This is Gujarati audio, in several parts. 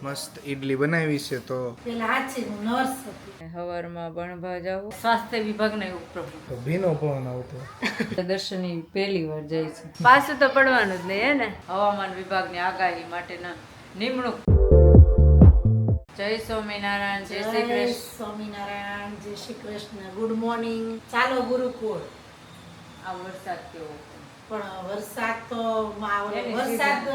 મસ્ત ઈડલી બનાવી છે તો પેલા હાચી હું નર્સ હતી. હવારમાં ભણવા જાવું સ્વાસ્થ્ય વિભાગને ઉપપ્રમુખ ભીનો પવન આવતો. દર્શની પહેલી વાર જાય છે. પાછું તો પડવાનું જ નહીં હે ને. હવામાન વિભાગની આગાહી માટેના નિમણૂક. જય સ્વામિનારાયણ, જય શ્રી જય કૃષ્ણ. સ્વામિનારાયણ, જય શ્રી કૃષ્ણ, ગુડ મોર્નિંગ. ચાલો ગુરુકુળ. આ વરસાદ કેવો પણ વરસાદ તો એની વરસાદ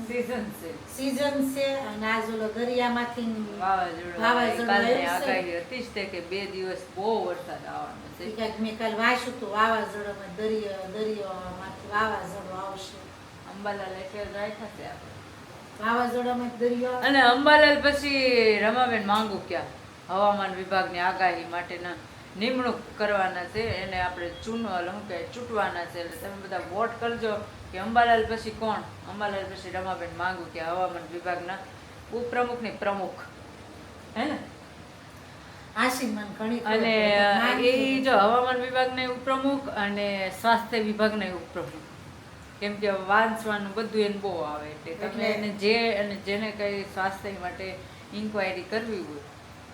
સીઝન છે. સીઝન છે અને આજ ઓલો દરિયામાંથી વાવાઝોડું વાવાઝોડું કાલની આવ્યું છે. આગાહી હતી જ તે કે 2 દિવસ બહુ વરસાદ આવવાનો છે. કંઈક મેં કાલ વાંચ્યું હતું વાવાઝોડામાં દરિયામાંથી વાવાઝોડું આવશે. અંબાલાલ એટલે રાખ્યા છે આપણે. વાવાઝોડામાં દરિયો અને અંબાલાલ પછી રમાબેન માંગુ ક્યાં હવામાન વિભાગની આગાહી માટેના નિમણૂક કરવાના છે. એને આપણે ચૂંટવાના છે. એટલે તમે બધા વોટ કરજો કે અંબાલાલ પછી કોણ. અંબાલાલ પછી રમાબેન માંગુ ક્યાં હવામાન વિભાગના ઉપપ્રમુખની પ્રમુખ હે ને. આશીર્વાદ ઘણી અને એ જો હવામાન વિભાગના ઉપપ્રમુખ અને સ્વાસ્થ્ય વિભાગના ઉપપ્રમુખ. કેમ કે વાંચવાનું બધું એને બહુ આવે એટલે તમે એને જેને કંઈ સ્વાસ્થ્ય માટે ઇન્ક્વાયરી કરવી હોય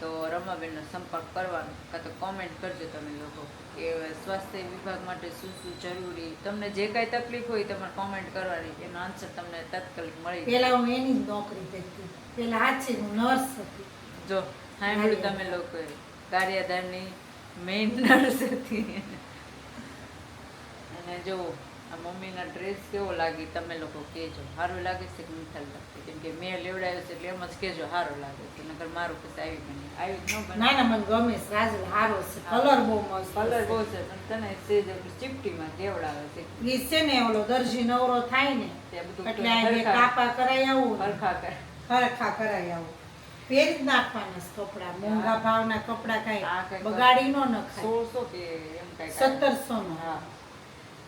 તો રમાબેનનો સંપર્ક કરવાનો કાં તો કોમેન્ટ કરજો તમે લોકો કે સ્વાસ્થ્ય વિભાગ માટે શું શું જરૂરી. તમને જે કાંઈ તકલીફ હોય તમારે કોમેન્ટ કરવાની, એનો આન્સર તમને તાત્કાલિક મળી જાય. પેલા હું એની જ નોકરી કરતી. પેલા હાચી હું નર્સ હતી. જો સાંભળ્યું તમે લોકોએ કાર્યદારની મેઇન નર્સ હતી. અને જો આ મમ્મીના ડ્રેસ કેવો લાગી તમે લોકો કહેજો. સારું લાગે છે કે નથી લાગતું? કેમ કે મેં લેવડાવ્યો છે એટલે એમ જ કહેજો સારું લાગે છે. નકર મારું પછી આવી બને આવી જ ન બને. ના ના મને ગમે છે. રાજલ હારો છે. કલર બહુ મસ્ત કલર બહુ છે પણ તને સેજ ચીપટીમાં દેવડાવે છે. ઈ છે ને ઓલો દરજી નવરો થાય ને ત્યાં બધું એટલે આ બે હરખા- કાપા કરાઈ આવું હરખા કરે. હરખા કરાઈ આવું. પહેરી જ નાખવાના છે કપડા. મોંઘા ભાવના કપડા આ કાંઈ કંઈક બગાડી ન નખાય. 1600 કે એમ કાંઈક 1700 નો. હા.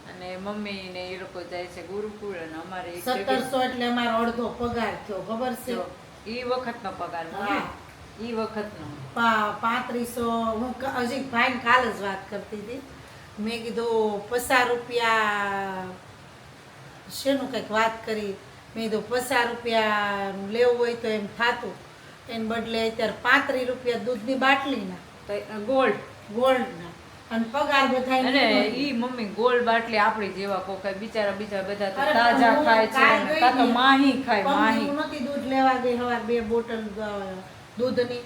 અને મમ્મી ને એ લોકો જાય છે ગુરુકુળ અને અમારે એક 1700 એટલે અમારો અડધો પગાર થયો ખબર છે. જો ઈ વખતનો પગાર હા. ઈ વખતનો 3500 હું હજી ભાઈને કાલ જ વાત કરતી હતી. મેં કીધું 50 રૂપિયા શેનું કંઈક વાત કરી. મેં કીધું 50 રૂપિયા લેવું હોય તો એમ થાતું. એને બદલે અત્યારે 35 રૂપિયા દૂધની બાટલીના ગોલ્ડના અને પગાર બધા અને ઈ મમ્મી ગોળ બાટલી આપણી જેવા કોકાય બિચારા બધા તો તાજા ખાય છે અને કાં તો માહી ખાય માહી. હું નથી દૂધ લેવા ગઈ સવાર 2 બોટલ દૂધની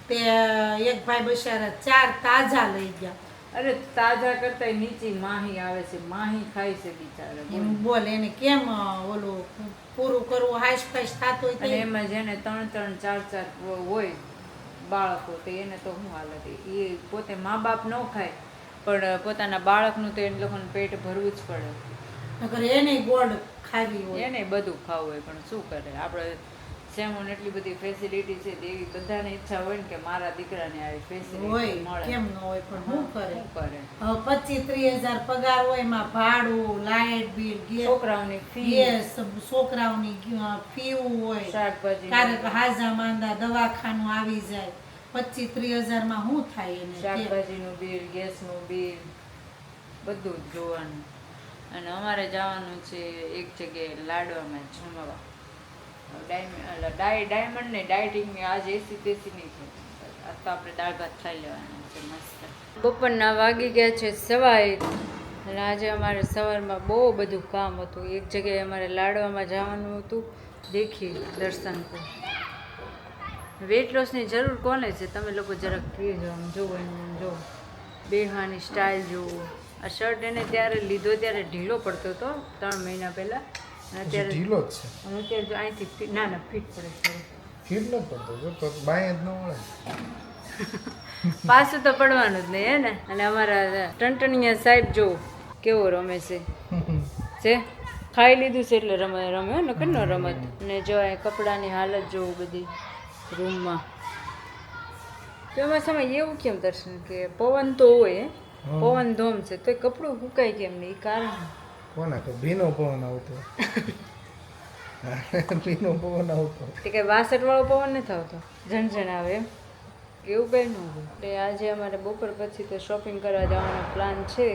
તે એક ભાઈ બચારા 4 તાજા લઈ ગયા. અરે તાજા કરતા નીચી માહી આવે છે. માહી ખાય છે બિચારા. એમ બોલ એને કેમ ઓલું પૂરું કરવું હાઈશ ફાઈશ થતું હોય અને તે એમાં જેને 3-3, 4-4 હોય બાળકો તો એને તો શું હાલત. એ પોતે મા બાપ ન ખાય પણ પોતાના બાળકનું તો એને લોકોને પેટ ભરવું જ પડે. નકર એને ગોળ ખાવી હોય. એને બધું ખાવું હોય પણ શું કરે. આપણે સેમોન એટલી બધી ફેસિલિટી છે એવી બધાને ઈચ્છા હોય ને કે મારા દીકરાને આવી ફેસિલિટી હોય મળે. કેમ ન હોય પણ શું કરે. શું કરે. હવે 25-30 હજાર પગાર હોય એમાં ભાડું લાઇટ બિલ છોકરાઓની ફી, ગેસ છોકરાઓની ફી હોય શાકભાજી, ક્યારેક હાજા માંદા દવાખાનું આવી જાય 25-30 હજારમાં શું થાય એને કે? શાકભાજીનું બિલ, ગેસનું બિલ બધું જ જોવાનું. અને અમારે જવાનું છે એક જગ્યાએ લાડવામાં જમવા. ડાયમંડ ને ડાયટિંગની આજ એસી તેસી નહીં છે. આજ તો આપણે દાળ ભાત ખાઈ લેવાના છે મસ્ત. બપોરના વાગી ગયા છે 1:15 અને આજે અમારે સવારમાં બહુ બધું કામ હતું. એક જગ્યાએ અમારે લાડવામાં જવાનું હતું. દેખી દર્શન કો વેટ લોસની જરૂર કોને છે તમે લોકો જરાક કહેજો. આમ જોવો એમ જો બેહવાની સ્ટાઇલ જોવો. આ શર્ટ એને ત્યારે લીધો ત્યારે ઢીલો પડતો હતો 3 મહિના પહેલાં. અને અત્યારે ઢીલો જ છે. અને અત્યારે જો અહીંથી ના ફિટ પડે છે. ફીટ ન પડતો જો તો બાય જ ન વળે. પાછું તો પડવાનું જ નહીં હે ને. અને અમારા ટંટણીયા સાહેબ જો કેવો રમે છે ખાઈ લીધું છે એટલે રમે નકર ન રમત. અને જો અહીં કપડાની હાલત જોવું બધી રૂમમાં. તો એમાં સમય એવું કેમ દર્શન કે પવન તો હોય પવન ધોમ છે તો કપડું સુકાય કેમ નહીં? કારણ કોને કે ભીનો પવન આવતો. ભીનો પવન આવતો. તે કંઈ 62 વાળો પવન નથી આવતો ઝણઝણ આવે એમ એવું કંઈ ન હોય. એટલે આજે અમારે બપોર પછી તો શોપિંગ કરવા જવાનો પ્લાન છે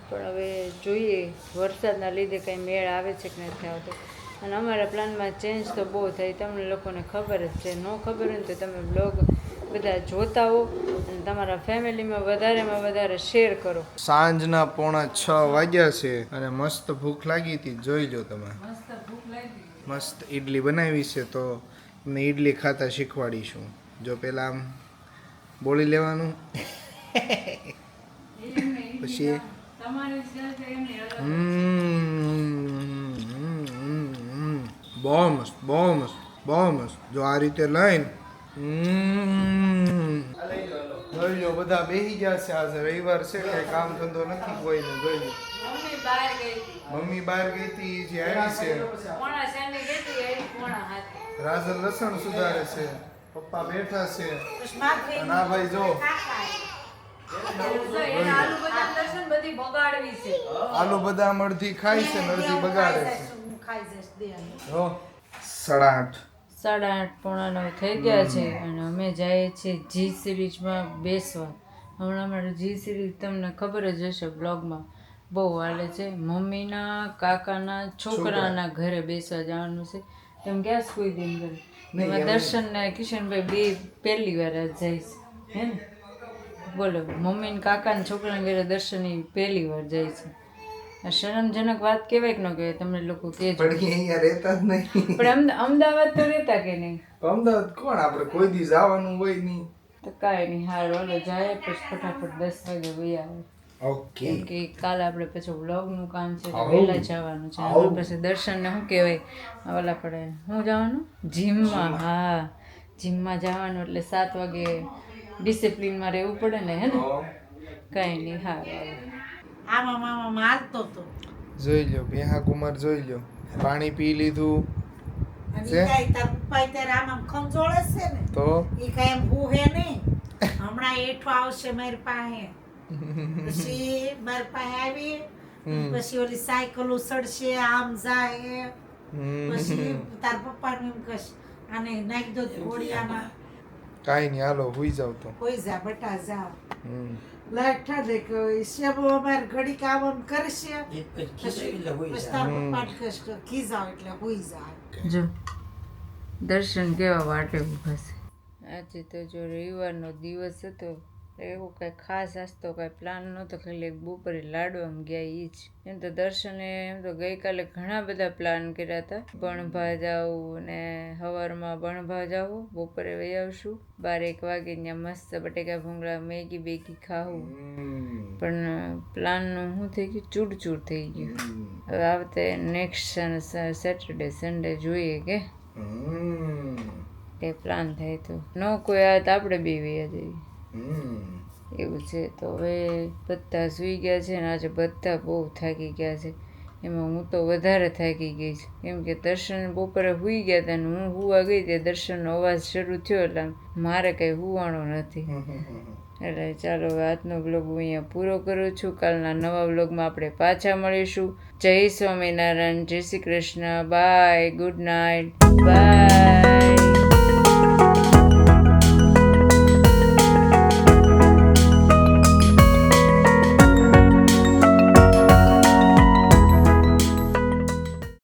પણ હવે જોઈએ વરસાદના લીધે કંઈ મેળ આવે છે કે નથી આવતો. અને અમારા પ્લાનમાં ચેન્જ તો બહુ થાય, તમને લોકોને ખબર જ છે. ન ખબર હોય ને તો તમે બ્લોગ બધા જોતા હો અને તમારા ફેમિલીમાં વધારે શેર કરો. સાંજના 5:45 વાગ્યા છે અને મસ્ત ભૂખ લાગી હતી. જોઈ લો તમે, મસ્ત ભૂખ લાગી. મસ્ત ઈડલી બનાવી છે તો તમને ઈડલી ખાતા શીખવાડીશું. જો પેલા આમ બોલી લેવાનું પછી તમારી સાથે એમની અલગ બહુ મસ્ત, બહુ મસ્ત, બહુ મસ્ત. જો આ રીતે લઈને જોઈ લો બધા બેસી ગયા છે. આજે રવિવાર છે, કઈ કામ ધંધો નથી કોઈને. જોઈ લો મમ્મી બહાર ગઈ હતી. મમ્મી બહાર ગઈ હતી, જે આવી છે. પોણા સામે ગઈ હતી, એવી પોણા હાથે. રાજન લસણ સુધારે છે, પપ્પા બેઠા છે પછી ભાખરી અને આ ભાઈ જો એને આલુ બદામ દર્શન બધી બગાડવી છે. આલુ બદામ અડધી ખાય છે ને અડધી બગાડે છે. હું ખાઈ જઈશ દે જો 8:30 8:30 પોણા 9 થઈ ગયા છે અને અમે જઈએ છીએ જી સિરીઝમાં બેસવા. હમણાં અમારે જી સિરીઝ તમને ખબર જ હશે, બ્લોગમાં બહુ હાલે છે. મમ્મીના કાકાના છોકરાના ઘરે બેસવા જવાનું છે. એમ ગયા કોઈ દિન ઘરે એમાં દર્શન ને કિશનભાઈ બે પહેલી વાર જ જાય છે. હે ને બોલો, મમ્મી ને કાકા ને છોકરાના ઘરે દર્શન પહેલી વાર જાય છે. આ શરમજનક વાત કહેવાય કે ન કહેવાય, તમે લોકો કહેજો. પણ એ અહીંયા રહેતા જ નહીં. પણ અમદાવાદ તો રહેતા કે નહીં? અમદાવાદ કોણ, આપણે કોઈ દી જવાનું હોય નહીં. તો કાંઈ નહીં, હારું હાલો જાય પછી ફટાફટ 10 વાગે વહી આવે. ઓકે. કેમ કે કાલે આપણે પછી વ્લોગનું કામ છે એટલે વહેલા જવાનું છે. આપણે પછી દર્શનને શું કહેવાય ઓલા પડે શું જવાનું જીમમાં. હા, જીમમાં જવાનું એટલે 7 વાગે ડિસિપ્લિનમાં રહેવું પડે ને. હે ને કાંઈ નહીં, હારું. આમાં મામા મારતો હતો જોઈ લો બેહા કુમાર, જોઈ લો પાણી પી લીધું અને છે? ઈ કાંઈ તાર પપ્પા ત્યારે આમ ખંજોળે છે ને તો ઈ કાંઈ એમ હુહે નહીં. હમણાં એઠો આવશે મારી પાસે, પછી મારી પાસે આવી પછી ઓલી સાયકલો સડશે, આમ જાય પછી તાર પપ્પાને એમ કહેશે આને નાખી દો ઘોડિયામાં. કાંઈ નહીં, હાલો હુઈ જાવ તો. કોઈ જા બટા જા હમ. લાઠા દે કે શેબો અમારે ઘડી કામ આમ કરશે પછી તાર પપ્પાને કહેશે કે ખીજાવ એટલે હુઈ જાય. જો દર્શન કેવા વાટે ઊભા છે. આજે તો જો રવિવારનો દિવસ હતો, એવું કાંઈ ખાસ આસ્તો કાંઈ પ્લાન નહોતો, ખાલી એક બપોરે લાડવામાં ગયા એ જ. એમ તો દર્શને એમ તો ગઈકાલે ઘણા બધા પ્લાન કર્યા હતા. બણભા જાવું ને સવારમાં બણભા જાવું, બપોરે વહી આવશું 12-1 વાગે ત્યાં મસ્ત બટેકા ભૂંગળા મેગી બેગી ખાવું. પણ પ્લાનનું શું થઈ ગયું, ચૂડચૂડ થઈ ગયું. હવે આવતે નેક્સ્ટ સેટરડે સન્ડે જોઈએ કે એ પ્લાન થાય તો. ન કોઈ આવે તો આપણે બે વયા જઈએ એવું છે. તો હવે બધા સૂઈ ગયા છે ને આજે બધા બહુ થાકી ગયા છે. એમાં હું તો વધારે થાકી ગઈ છું, કેમ કે દર્શન બપોરે સૂઈ ગયા હતા ને હું સુવા ગઈ ત્યાં દર્શનનો અવાજ શરૂ થયો એટલે મારે કંઈ સુવાનું નથી. એટલે ચાલો હવે આજનો બ્લોગ હું અહીંયા પૂરો કરું છું. કાલના નવા બ્લોગમાં આપણે પાછા મળીશું. જય સ્વામિનારાયણ, જય Shri Krishna, bye, good night, by.